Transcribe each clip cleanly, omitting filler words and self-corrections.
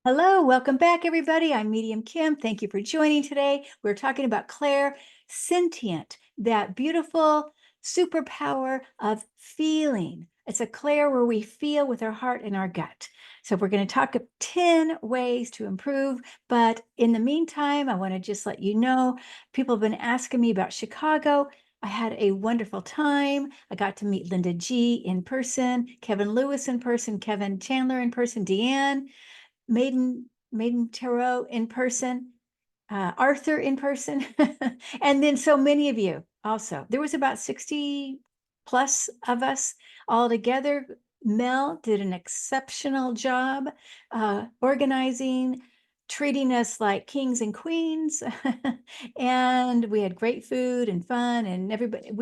Hello, welcome back, everybody. I'm Medium Kim. Thank you for joining today. We're talking about Clairsentient, that beautiful superpower of feeling. It's a Claire where we feel with our heart and our gut. So we're going to talk of 10 ways to improve. But in the meantime, I want to just let you know, people have been asking me about Chicago. I had a wonderful time. I got to meet Linda G in person, Kevin Lewis in person, Kevin Chandler in person, Deanne. Maiden Tarot in person, Arthur in person, and then so many of you also. There was about 60 plus of us all together. Mel did an exceptional job organizing, treating us like kings and queens. And we had great food and fun, and everybody,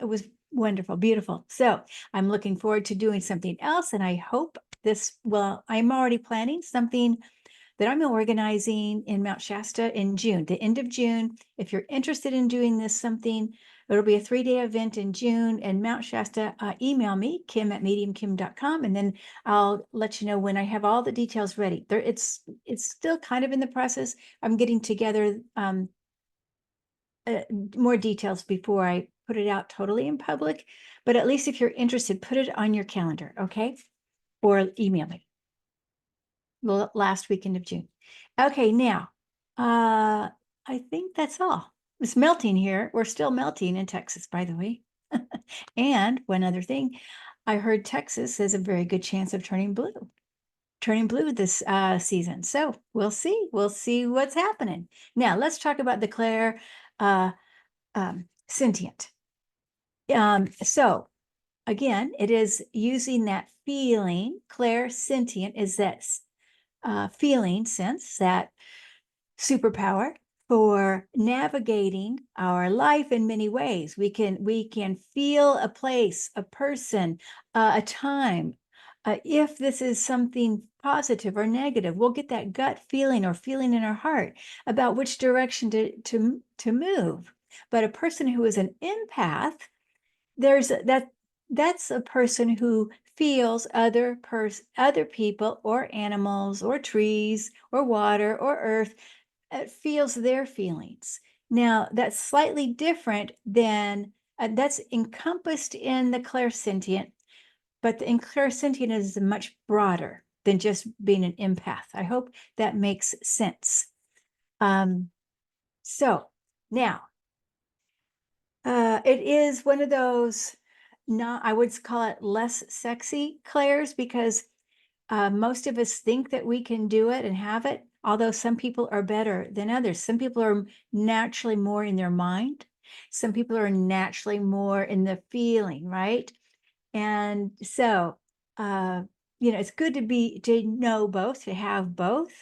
it was wonderful, beautiful. So I'm looking forward to doing something else, and I hope I'm already planning something that I'm organizing in Mount Shasta in June, the end of June. If you're interested in doing something, it'll be a 3-day event in June in Mount Shasta. Email me, kim@mediumkim.com, and then I'll let you know when I have all the details ready. It's still kind of in the process. I'm getting together more details before I put it out totally in public. But at least if you're interested, put it on your calendar, okay? Or email me the last weekend of June. Okay, now, I think that's all. It's melting here. We're still melting in Texas, by the way. And one other thing, I heard Texas has a very good chance of turning blue this season. So we'll see. We'll see what's happening. Now, let's talk about the Claire sentient. So again, it is using that feeling. Clairsentient is that feeling sense, that superpower for navigating our life in many ways. We can feel a place, a person, a time. If this is something positive or negative, we'll get that gut feeling or feeling in our heart about which direction to move. But a person who is an empath, that's a person who feels other people or animals or trees or water or earth. It feels their feelings. Now that's slightly different than that's encompassed in the clairsentient, but the clairsentient is much broader than just being an empath. I hope that makes sense. So now it is one of those, not, I would call it less sexy clairs, because most of us think that we can do it and have it, although some people are better than others. Some people are naturally more in their mind. Some people are naturally more in the feeling, right? And so, it's good to know both, to have both.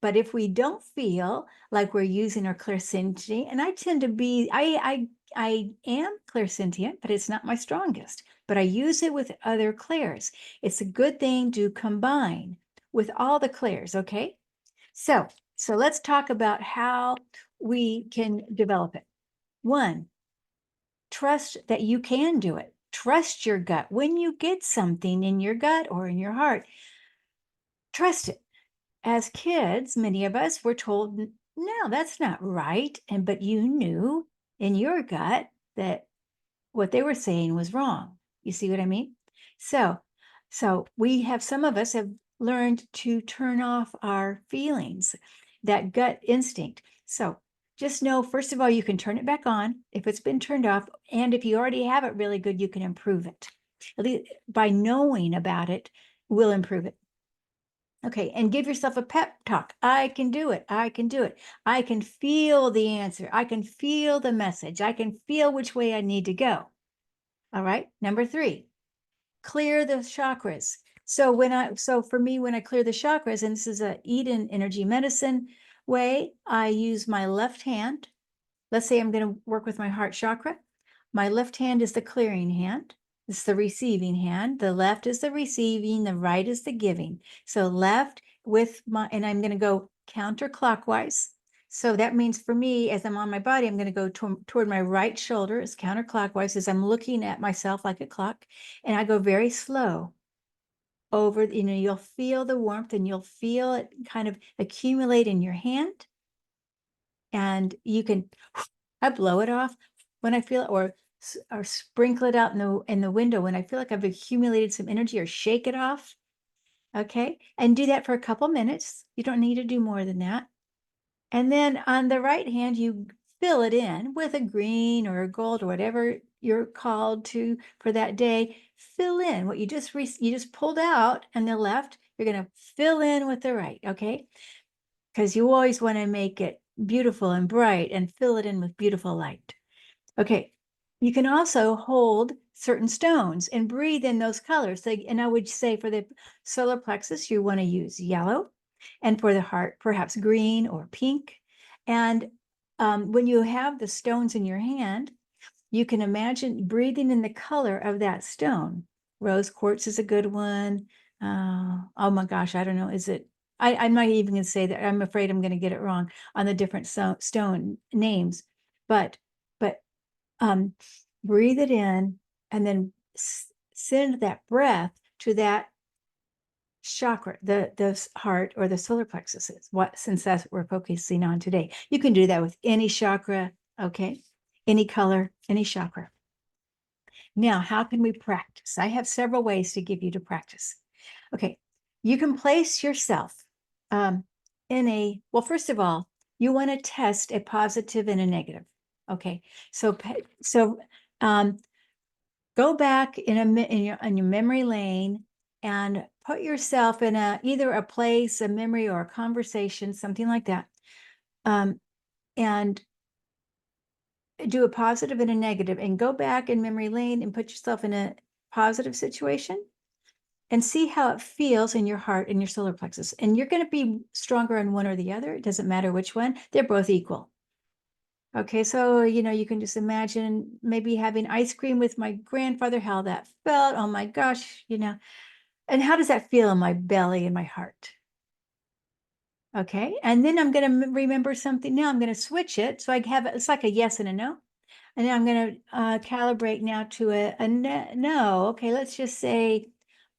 But if we don't feel like we're using our clairsentient, and I tend to be, I am clairsentient, but it's not my strongest. But I use it with other clairs. It's a good thing to combine with all the clairs, okay? So let's talk about how we can develop it. One, trust that you can do it. Trust your gut. When you get something in your gut or in your heart, trust it. As kids, many of us were told, no, that's not right. But you knew in your gut that what they were saying was wrong. You see what I mean? So some of us have learned to turn off our feelings, that gut instinct. So just know, first of all, you can turn it back on if it's been turned off. And if you already have it really good, you can improve it. At least by knowing about it, will improve it. Okay, and give yourself a pep talk. I can do it. I can do it. I can feel the answer. I can feel the message. I can feel which way I need to go. All right. Number 3, clear the chakras. So for me, when I clear the chakras, and this is a Eden energy medicine way, I use my left hand. Let's say I'm going to work with my heart chakra. My left hand is the clearing hand. It's the receiving hand. The left is the receiving, the right is the giving. So left and I'm going to go counterclockwise. So that means for me, as I'm on my body, I'm going to go toward my right shoulder as counterclockwise as I'm looking at myself like a clock. And I go very slow. over, you'll feel the warmth and you'll feel it kind of accumulate in your hand. And you can, I blow it off when I feel it, or sprinkle it out in the window when I feel like I've accumulated some energy, or shake it off. Okay. And do that for a couple minutes. You don't need to do more than that. And then on the right hand, you fill it in with a green or a gold or whatever you're called to for that day. Fill in what you just pulled out on the left. You're going to fill in with the right. Okay. Because you always want to make it beautiful and bright and fill it in with beautiful light. Okay. You can also hold certain stones and breathe in those colors. And I would say for the solar plexus, you want to use yellow, and for the heart, perhaps green or pink. And when you have the stones in your hand, you can imagine breathing in the color of that stone. Rose quartz is a good one. Oh my gosh, I don't know. Is it? I'm not even going to say that. I'm afraid I'm going to get it wrong on the different stone names. But um, breathe it in and then send that breath to that chakra, the heart or the solar plexus is what, since that's what we're focusing on today. You can do that with any chakra, okay? Any color, any chakra. Now, how can we practice? I have several ways to give you to practice. Okay, you can place yourself well, first of all, you want to test a positive and a negative. Okay, so go back in your memory lane and put yourself in either a place, a memory, or a conversation, something like that, and do a positive and a negative, and go back in memory lane and put yourself in a positive situation and see how it feels in your heart and your solar plexus. And you're going to be stronger in one or the other. It doesn't matter which one. They're both equal. Okay, so, you can just imagine maybe having ice cream with my grandfather, how that felt. Oh my gosh, and how does that feel in my belly and my heart? Okay, and then I'm going to remember something. Now I'm going to switch it. So I have, it's like a yes and a no. And then I'm going to calibrate now to a no. Okay, let's just say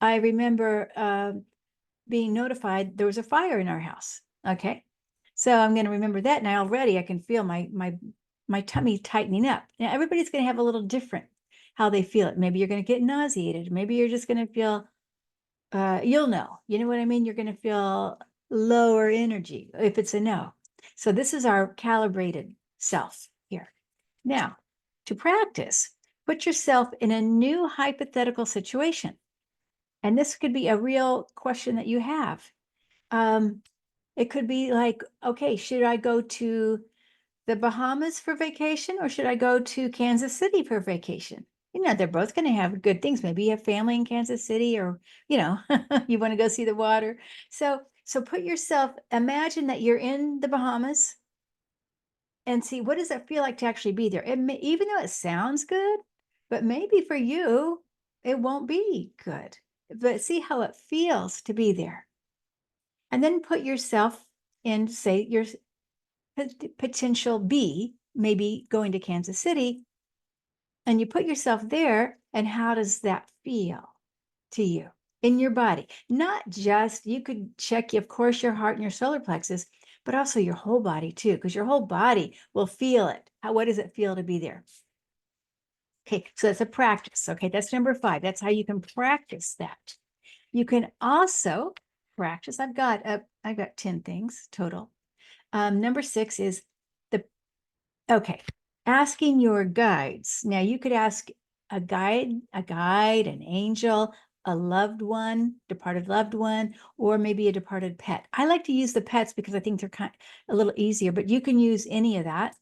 I remember being notified there was a fire in our house. Okay, so I'm going to remember that. And I can feel my tummy tightening up. Now everybody's going to have a little different how they feel it. Maybe you're going to get nauseated. Maybe you're just going to feel, you'll know. You know what I mean? You're going to feel lower energy if it's a no. So this is our calibrated self here. Now, to practice, put yourself in a new hypothetical situation. And this could be a real question that you have. It could be like, okay, should I go to the Bahamas for vacation, or should I go to Kansas City for vacation? They're both going to have good things. Maybe you have family in Kansas City, or, you want to go see the water. So imagine that you're in the Bahamas and see, what does it feel like to actually be there? Even though it sounds good, but maybe for you, it won't be good. But see how it feels to be there. And then put yourself in, say, your potential B, maybe going to Kansas City, and you put yourself there, and how does that feel to you in your body? Not just, you could check, of course, your heart and your solar plexus, but also your whole body too, because your whole body will feel it. What does it feel to be there? Okay, so that's a practice. Okay, that's number 5. That's how you can practice that. You can also practice. I've got 10 things total. Number 6 is asking your guides. Now you could ask a guide, an angel, a loved one, departed loved one, or maybe a departed pet. I like to use the pets because I think they're kind of a little easier, but you can use any of that.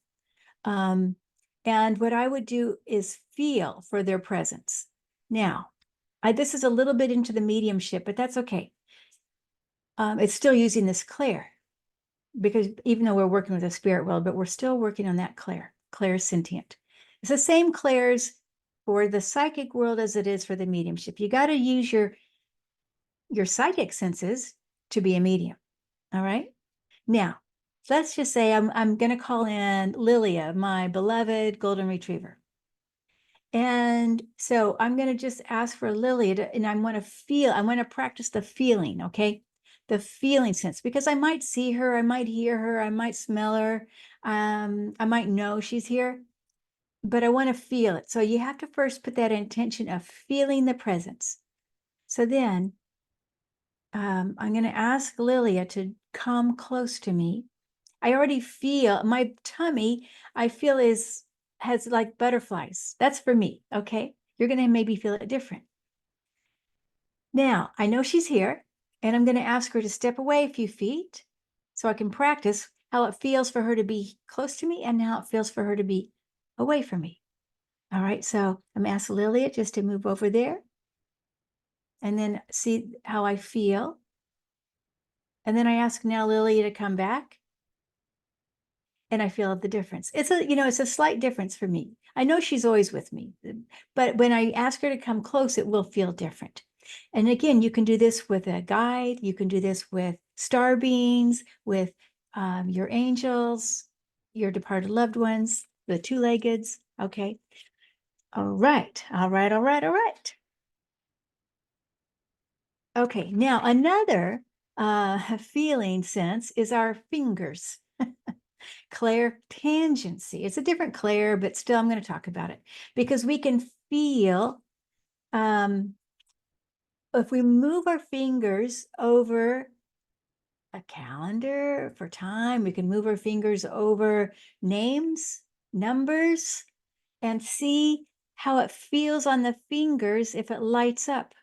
And what I would do is feel for their presence. Now, this is a little bit into the mediumship, but that's okay. It's still using this Claire, because even though we're working with the spirit world, but we're still working on that clairsentient. It's the same clairs for the psychic world as it is for the mediumship. You got to use your psychic senses to be a medium. All right. Now, let's just say I'm going to call in Lilia, my beloved golden retriever. And so I'm going to just ask for Lily to, and I want to practice the feeling, okay? The feeling sense, because I might see her, I might hear her, I might smell her, I might know she's here, but I want to feel it. So you have to first put that intention of feeling the presence. So then I'm going to ask Lilia to come close to me. I already feel my tummy, I feel has like butterflies. That's for me. Okay. You're going to maybe feel it different. Now, I know she's here, and I'm going to ask her to step away a few feet so I can practice how it feels for her to be close to me and how it feels for her to be away from me. All right. So I'm asking Lilia just to move over there and then see how I feel. And then I ask now Lilia to come back, and I feel the difference. It's a slight difference for me. I know she's always with me, but when I ask her to come close, it will feel different. And again, you can do this with a guide. You can do this with star beings, with your angels, your departed loved ones, the two-leggeds. Okay. All right. All right. All right. All right. Okay. Now another feeling sense is our fingers. Clairtangency. It's a different clair, but still I'm going to talk about it because we can feel um, if we move our fingers over a calendar for time, we can move our fingers over names, numbers, and see how it feels on the fingers if it lights up.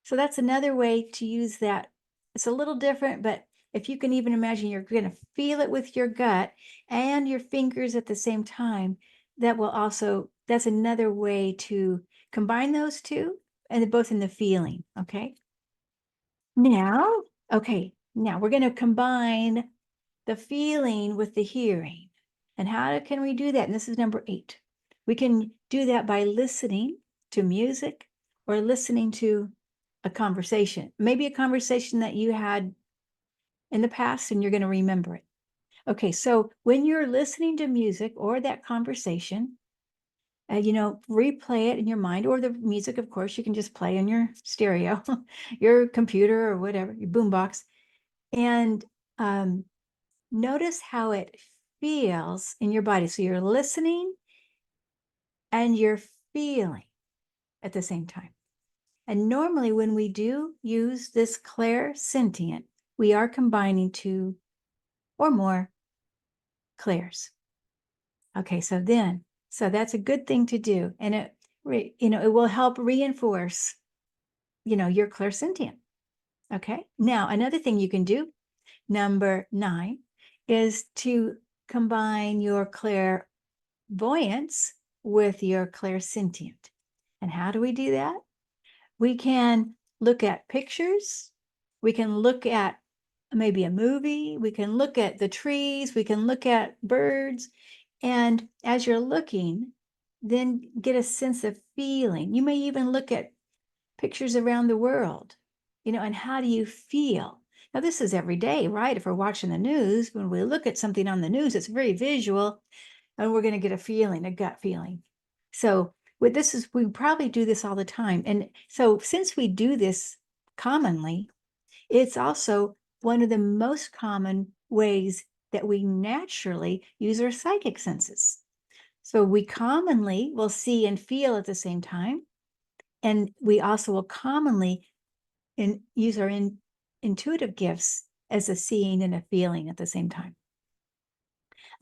So that's another way to use that. It's a little different, but if you can even imagine you're going to feel it with your gut and your fingers at the same time, that's another way to combine those two and both in the feeling. Okay. Now, now we're going to combine the feeling with the hearing. And how can we do that? And this is number 8. We can do that by listening to music or listening to a conversation, maybe a conversation that you had in the past and you're going to remember it. Okay, so when you're listening to music or that conversation, replay it in your mind, or the music, of course, you can just play in your stereo, your computer or whatever, your boombox, and notice how it feels in your body. So you're listening and you're feeling at the same time. And normally when we do use this clairsentient, we are combining 2 or more clairs. Okay, so that's a good thing to do. And it will help reinforce, your clairsentient. Okay, now another thing you can do, number 9, is to combine your clairvoyance with your clairsentient. And how do we do that? We can look at pictures. We can look at maybe a movie. We can look at the trees. We can look at birds. And as you're looking, then get a sense of feeling. You may even look at pictures around the world, and how do you feel? Now, this is every day, right? If we're watching the news, when we look at something on the news, it's very visual, and we're going to get a feeling, a gut feeling. So we probably do this all the time. And so since we do this commonly, it's also one of the most common ways that we naturally use our psychic senses. So we commonly will see and feel at the same time. And we also will commonly use our intuitive gifts as a seeing and a feeling at the same time.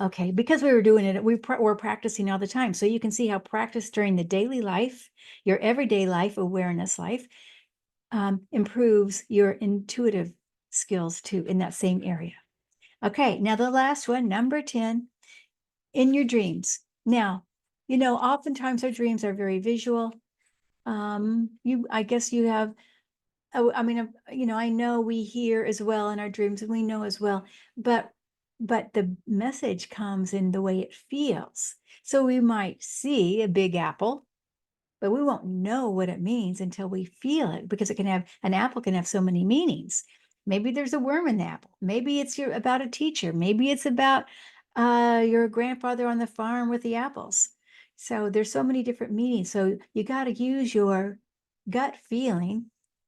Okay, because we were doing it, we're practicing all the time. So you can see how practice during the daily life, your everyday life, awareness life, improves your intuitive skills too in that same area. Okay, now the last one, number 10, in your dreams. Now, oftentimes our dreams are very visual. I guess you have, I mean, I know we hear as well in our dreams, and we know as well, but the message comes in the way it feels. So we might see a big apple, but we won't know what it means until we feel it, because an apple can have so many meanings. Maybe there's a worm in the apple. Maybe it's about a teacher. Maybe it's about your grandfather on the farm with the apples. So there's so many different meanings. So you got to use your gut feeling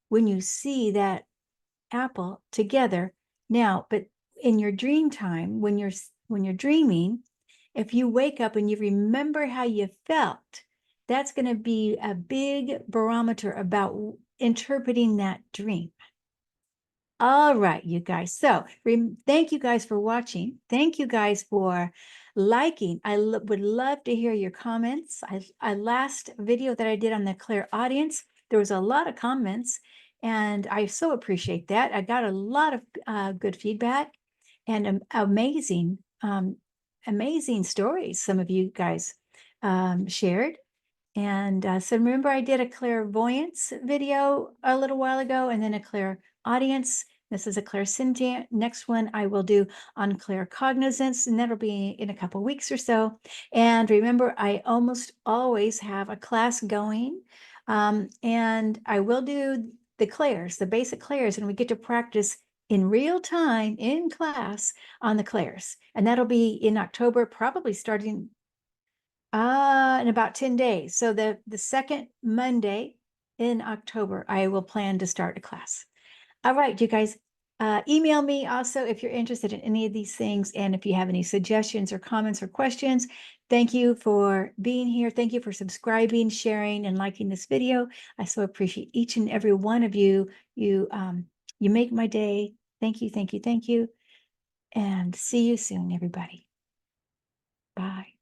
when you see that apple together. Now, but in your dream time, when you're dreaming, if you wake up and you remember how you felt, that's going to be a big barometer about interpreting that dream. All right, you guys. So thank you guys for watching. Thank you guys for liking. I would love to hear your comments. I last video that I did on the Clairaudience, there was a lot of comments, and I so appreciate that. I got a lot of good feedback and amazing stories some of you guys shared. And so remember, I did a clairvoyance video a little while ago, and then a clairaudience. This is a clairsentient. Next one I will do on claircognizance, and that'll be in a couple weeks or so. And remember, I almost always have a class going, and I will do the clairs, the basic clairs, and we get to practice in real time in class on the clairs. And that'll be in October, probably starting in about 10 days. So the second Monday in October, I will plan to start a class. All right, you guys, email me also if you're interested in any of these things. And if you have any suggestions or comments or questions, thank you for being here. Thank you for subscribing, sharing, and liking this video. I so appreciate each and every one of you. You make my day. Thank you, thank you, thank you. And see you soon, everybody. Bye.